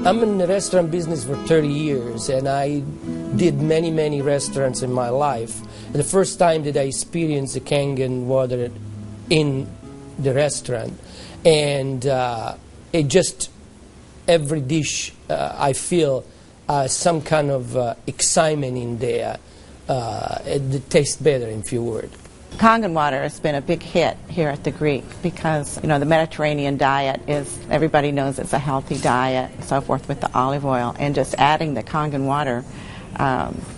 I'm in the restaurant business for 30 years, and I did many restaurants in my life. The first time that I experienced the Kangen water in the restaurant, and it just, every dish I feel some kind of excitement in there. It tastes better, in few words. Kangen water has been a big hit here at the Greek because, you know, the Mediterranean diet is, everybody knows it's a healthy diet, and so forth, with the olive oil, and just adding the Kangen water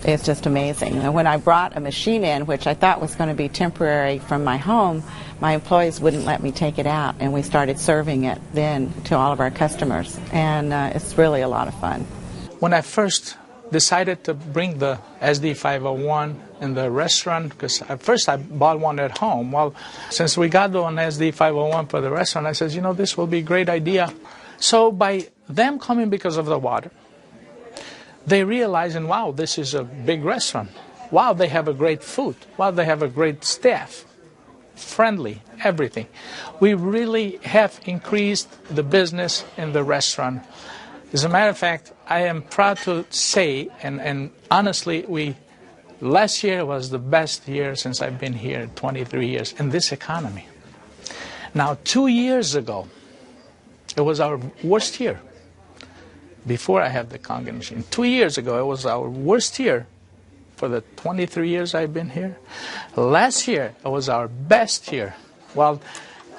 is just amazing. And when I brought a machine in, which I thought was going to be temporary from my home, my employees wouldn't let me take it out, and we started serving it then to all of our customers, and it's really a lot of fun. When I first decided to bring the SD501 in the restaurant, because at first I bought one at home. Well, since we got the one SD501 for the restaurant, I said, you know, this will be a great idea. So by them coming because of the water, they realizing, wow, this is a big restaurant. Wow, they have a great food. Wow, they have a great staff. Friendly, everything. We really have increased the business in the restaurant. As a matter of fact, I am proud to say, and honestly, last year was the best year since I've been here, 23 years, in this economy. Now, 2 years ago, it was our worst year, before I had the Kangen machine. 2 years ago, it was our worst year for the 23 years I've been here. Last year, it was our best year. Well,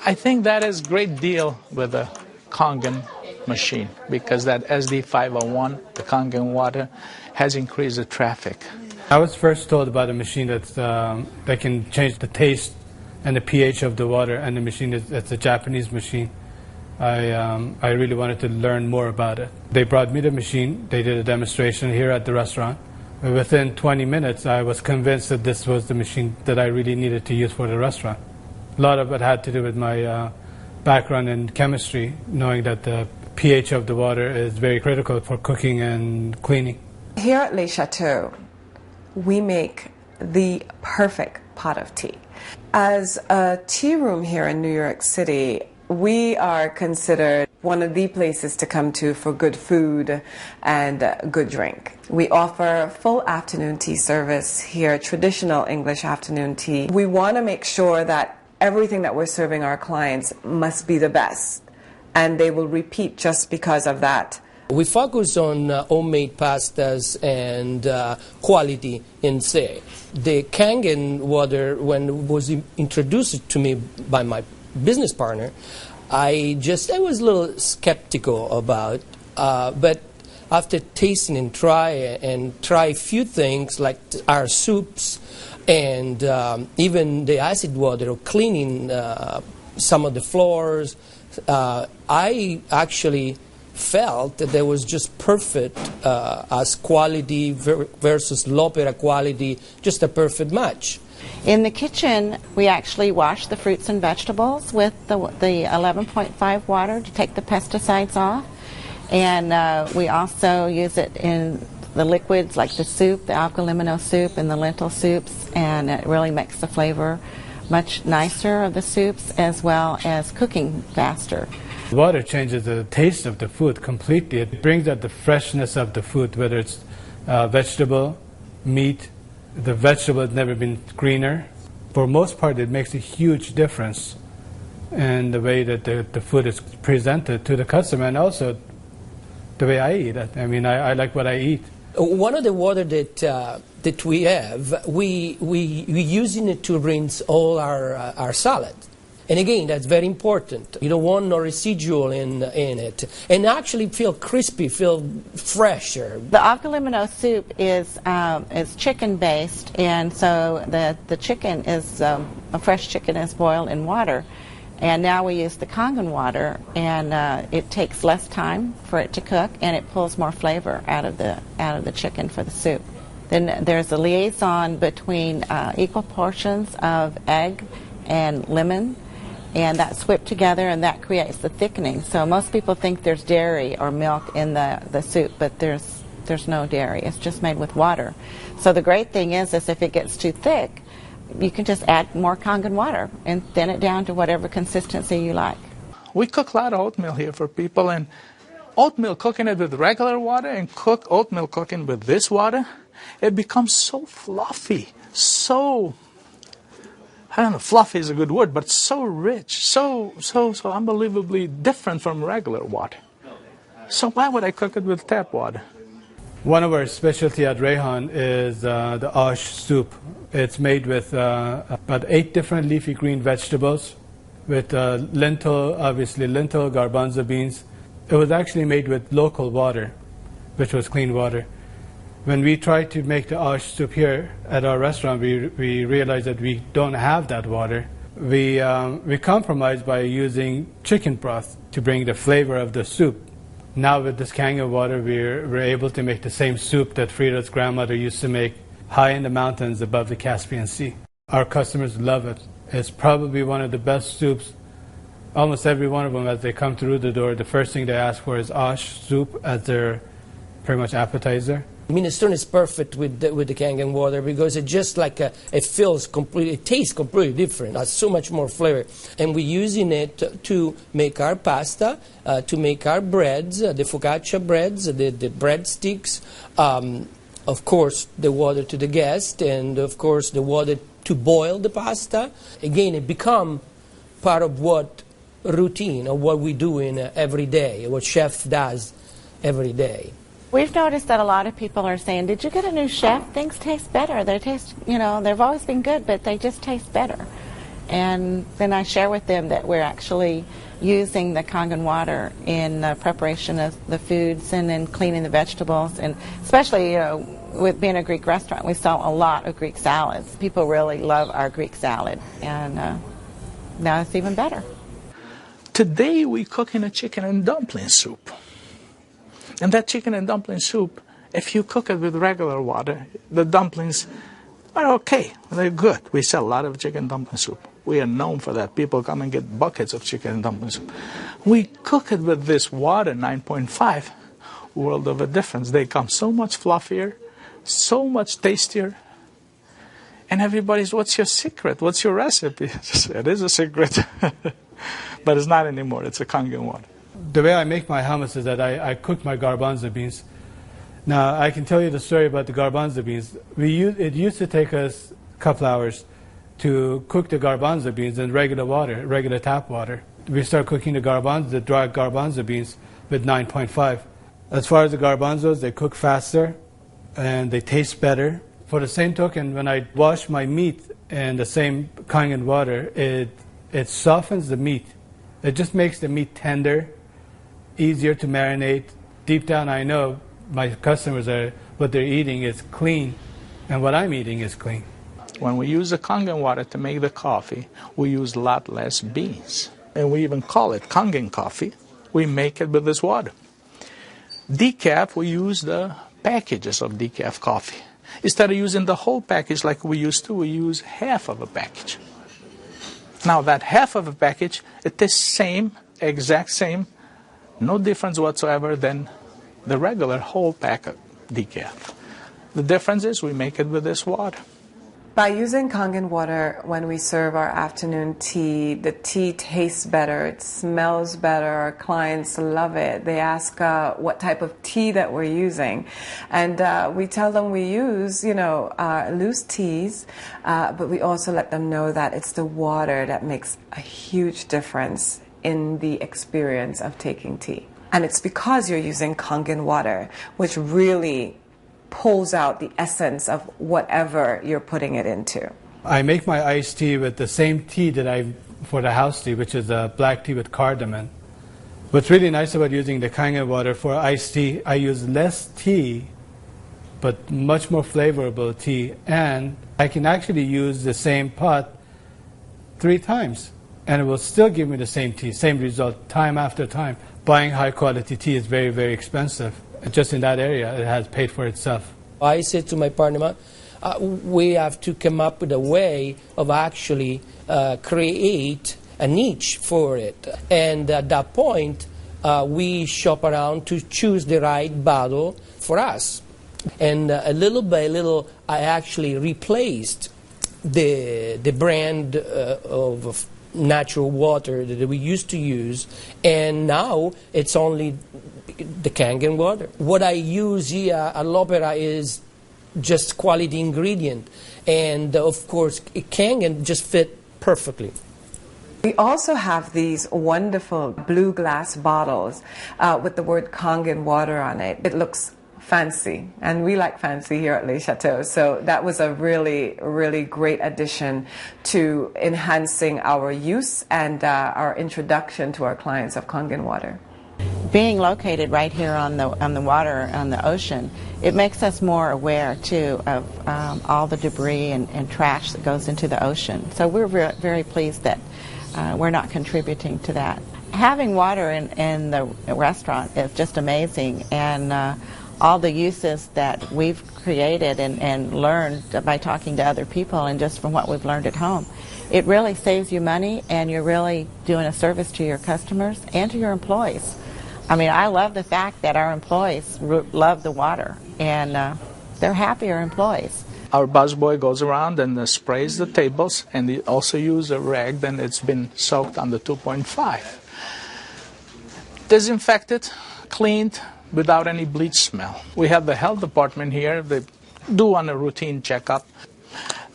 I think that is a great deal with the Kangen machine, because that SD501, the Kangen water, has increased the traffic. I was first told about a machine that can change the taste and the pH of the water, and the machine it's a Japanese machine. I really wanted to learn more about it. They brought me the machine. They did a demonstration here at the restaurant. Within 20 minutes, I was convinced that this was the machine that I really needed to use for the restaurant. A lot of it had to do with my background in chemistry, knowing that the pH of the water is very critical for cooking and cleaning. Here at Le Chateau, we make the perfect pot of tea. As a tea room here in New York City, we are considered one of the places to come to for good food and good drink. We offer full afternoon tea service here, traditional English afternoon tea. We want to make sure that everything that we're serving our clients must be the best, and they will repeat just because of that. We focus on homemade pastas and quality in say. The Kangen water, when it was introduced to me by my business partner, I was a little skeptical about, but after tasting and try a few things like our soups and even the acid water or cleaning some of the floors, I actually felt that there was just perfect as quality versus l'opera quality, just a perfect match. In the kitchen, we actually wash the fruits and vegetables with the 11.5 water to take the pesticides off. And we also use it in the liquids like the soup, the alkalimino soup and the lentil soups, and it really makes the flavor much nicer of the soups, as well as cooking faster. Water changes the taste of the food completely. It brings out the freshness of the food, whether it's vegetable, meat. The vegetable has never been greener. For most part, it makes a huge difference in the way that the food is presented to the customer, and also the way I eat it. I mean, I like what I eat. One of the water that we have, we using it to rinse all our salad. And again, that's very important. You don't want no residual in it. And actually feel crispy, feel fresher. The alkalimino soup is chicken-based, and so the chicken is, a fresh chicken is boiled in water. And now we use the Kangen water, and it takes less time for it to cook, and it pulls more flavor out of the chicken for the soup. Then there's a liaison between equal portions of egg and lemon, and that's whipped together, and that creates the thickening. So most people think there's dairy or milk in the soup, but there's no dairy. It's just made with water. So the great thing is if it gets too thick, you can just add more Kangen water and thin it down to whatever consistency you like. We cook a lot of oatmeal here for people, and oatmeal, cooking it with regular water, and cook oatmeal cooking with this water, it becomes so fluffy, so, I don't know, fluffy is a good word, but so rich, so unbelievably different from regular water. So why would I cook it with tap water? One of our specialty at Rehan is the ash soup. It's made with about 8 different leafy green vegetables, with lentil, obviously lentil, garbanzo beans. It was actually made with local water, which was clean water. When we tried to make the ash soup here at our restaurant, we realized that we don't have that water. We compromised by using chicken broth to bring the flavor of the soup. Now with this Kangen water, we're able to make the same soup that Frida's grandmother used to make high in the mountains above the Caspian Sea. Our customers love it. It's probably one of the best soups. Almost every one of them, as they come through the door, the first thing they ask for is ash soup as their pretty much appetizer. Minestrone is perfect with the Kangen water because it just like it feels completely, it tastes completely different. It has so much more flavor, and we're using it to make our pasta, to make our breads, the focaccia breads, the breadsticks. Of course, the water to the guest, and of course the water to boil the pasta. Again, it become part of what routine of what we do in every day, what chef does every day. We've noticed that a lot of people are saying, did you get a new chef? Things taste better. They taste, they've always been good, but they just taste better. And then I share with them that we're actually using the Kangen water in the preparation of the foods and in cleaning the vegetables. And especially, with being a Greek restaurant, we sell a lot of Greek salads. People really love our Greek salad. And now it's even better. Today we're cooking a chicken and dumpling soup. And that chicken and dumpling soup, if you cook it with regular water, the dumplings are okay. They're good. We sell a lot of chicken dumpling soup. We are known for that. People come and get buckets of chicken and dumpling soup. We cook it with this water, 9.5, world of a difference. They come so much fluffier, so much tastier. And everybody's, what's your secret? What's your recipe? It is a secret. But it's not anymore. It's a Kangen water. The way I make my hummus is that I cook my garbanzo beans. Now, I can tell you the story about the garbanzo beans. It used to take us a couple hours to cook the garbanzo beans in regular water, regular tap water. We start cooking the dry garbanzo beans with 9.5. As far as the garbanzos, they cook faster and they taste better. For the same token, when I wash my meat in the same Kangen water, it softens the meat. It just makes the meat tender, easier to marinate. Deep down, I know my customers what they're eating is clean, and what I'm eating is clean. When we use the Kangen water to make the coffee, we use a lot less beans. And we even call it Kangen coffee. We make it with this water. Decaf, we use the packages of decaf coffee. Instead of using the whole package like we used to, we use half of a package. Now that half of a package, it is same, exact same, no difference whatsoever than the regular whole pack of decaf. The difference is we make it with this water. By using Kangen water when we serve our afternoon tea, the tea tastes better, it smells better, our clients love it. They ask what type of tea that we're using. And we tell them we use, loose teas, but we also let them know that it's the water that makes a huge difference in the experience of taking tea. And it's because you're using Kangen water, which really pulls out the essence of whatever you're putting it into. I make my iced tea with the same tea that for the house tea, which is a black tea with cardamom. What's really nice about using the Kangen water for iced tea, I use less tea, but much more flavorful tea, and I can actually use the same pot 3 times, and it will still give me the same tea, same result, time after time. Buying high quality tea is very, very expensive. Just in that area, it has paid for itself. I said to my partner, we have to come up with a way of actually create a niche for it. And at that point, we shop around to choose the right bottle for us. And little by little, I actually replaced the brand of natural water that we used to use, and now it's only the Kangen water. What I use here at L'Opera is just quality ingredient, and of course Kangen just fit perfectly. We also have these wonderful blue glass bottles with the word Kangen water on it. It looks fancy, and we like fancy here at Le Chateau, so that was a really, really great addition to enhancing our use and our introduction to our clients of Kangen water. Being located right here on the water, on the ocean, it makes us more aware too of all the debris and trash that goes into the ocean. So we're very pleased that we're not contributing to that. Having water in the restaurant is just amazing, and all the uses that we've created and learned by talking to other people and just from what we've learned at home, it really saves you money, and you're really doing a service to your customers and to your employees. I mean, I love the fact that our employees love the water, and they're happier employees. Our busboy goes around and sprays the tables, and they also use a rag, then it's been soaked on the 2.5. Disinfected, cleaned, without any bleach smell. We have the health department here. They do on a routine checkup.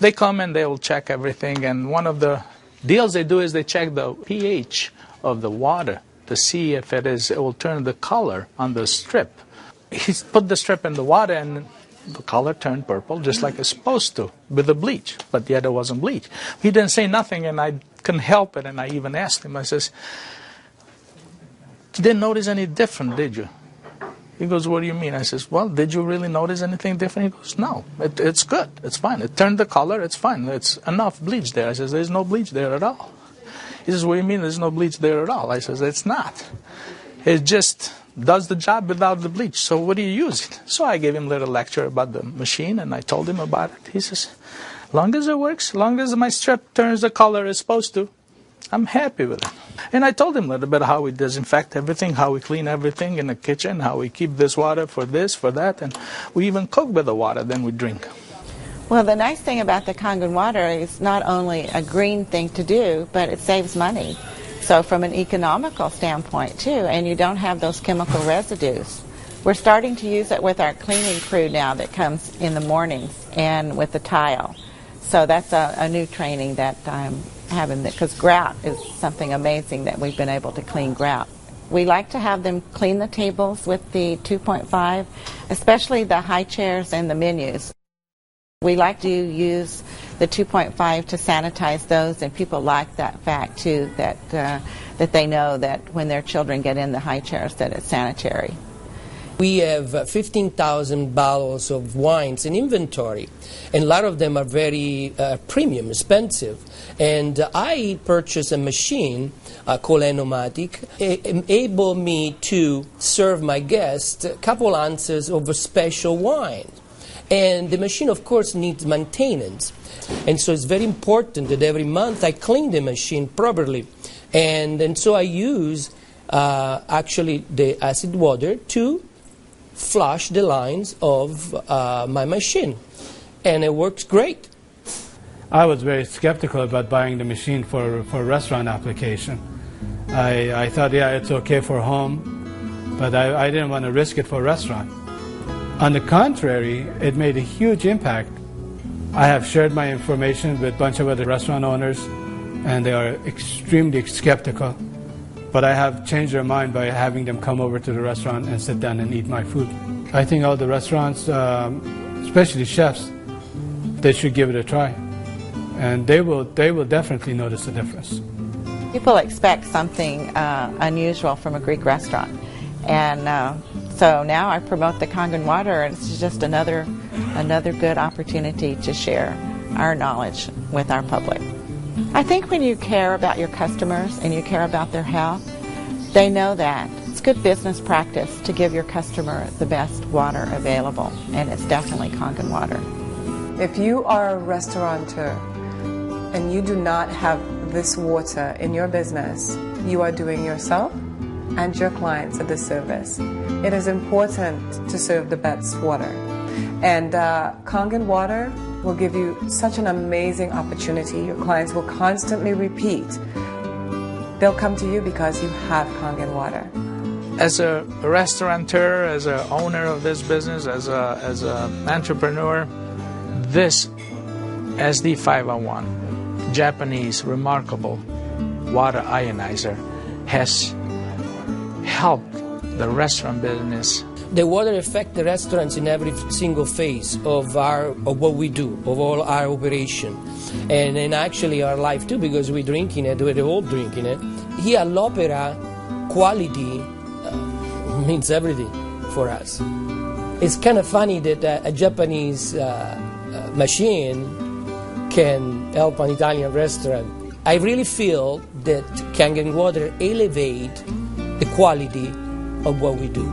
They come and they will check everything, and one of the deals they do is they check the pH of the water to see if it will turn the color on the strip. He put the strip in the water, and the color turned purple just like it's supposed to with the bleach, but yet it wasn't bleach. He didn't say nothing, and I couldn't help it, and I even asked him, I says, "You didn't notice any different, did you?" He goes, "What do you mean?" I says, "Well, did you really notice anything different?" He goes, "No, it's good, it's fine. It turned the color, it's fine. It's enough bleach there." I says, "There's no bleach there at all." He says, "What do you mean there's no bleach there at all?" I says, "It's not. It just does the job without the bleach. So what do you use it?" So I gave him a little lecture about the machine, and I told him about it. He says, "Long as it works, long as my strip turns the color it's supposed to, I'm happy with it." And I told him a little bit how we disinfect everything, how we clean everything in the kitchen, how we keep this water for this, for that, and we even cook with the water, then we drink. Well, the nice thing about the Kangen water is not only a green thing to do, but it saves money. So from an economical standpoint too, and you don't have those chemical residues. We're starting to use it with our cleaning crew now that comes in the mornings and with the tile. So that's a new training that I'm having, because grout is something amazing that we've been able to clean grout. We like to have them clean the tables with the 2.5, especially the high chairs and the menus. We like to use the 2.5 to sanitize those, and people like that fact too, that they know that when their children get in the high chairs that it's sanitary. We have 15,000 bottles of wines in inventory, and a lot of them are very premium, expensive. And I purchased a machine called Enomatic, able me to serve my guests a couple ounces of a special wine. And the machine, of course, needs maintenance. And so it's very important that every month I clean the machine properly. And so I use actually the acid water to flush the lines of my machine. And it works great. I was very skeptical about buying the machine for restaurant application. I thought, yeah, it's okay for home, but I didn't want to risk it for restaurant. On the contrary, it made a huge impact. I have shared my information with a bunch of other restaurant owners, and they are extremely skeptical. But I have changed their mind by having them come over to the restaurant and sit down and eat my food. I think all the restaurants, especially chefs, they should give it a try. And they will definitely notice a difference. People expect something unusual from a Greek restaurant. And so now I promote the Kangen water, and it's just another good opportunity to share our knowledge with our public. I think when you care about your customers and you care about their health, they know that. It's good business practice to give your customer the best water available, and it's definitely Kangen water. If you are a restaurateur and you do not have this water in your business, you are doing yourself and your clients a disservice. It is important to serve the best water. And Kangen water will give you such an amazing opportunity. Your clients will constantly repeat they'll come to you because you have Kangen water. As a restaurateur, as an owner of this business, as an entrepreneur, this SD501, Japanese remarkable water ionizer, has helped the restaurant business. The water affects the restaurants in every single phase of what we do, of all our operation, and actually our life too, because we're drinking it, we're all drinking it. Here at l'Opera, quality means everything for us. It's kind of funny that a Japanese machine can help an Italian restaurant. I really feel that Kangen water elevate the quality of what we do.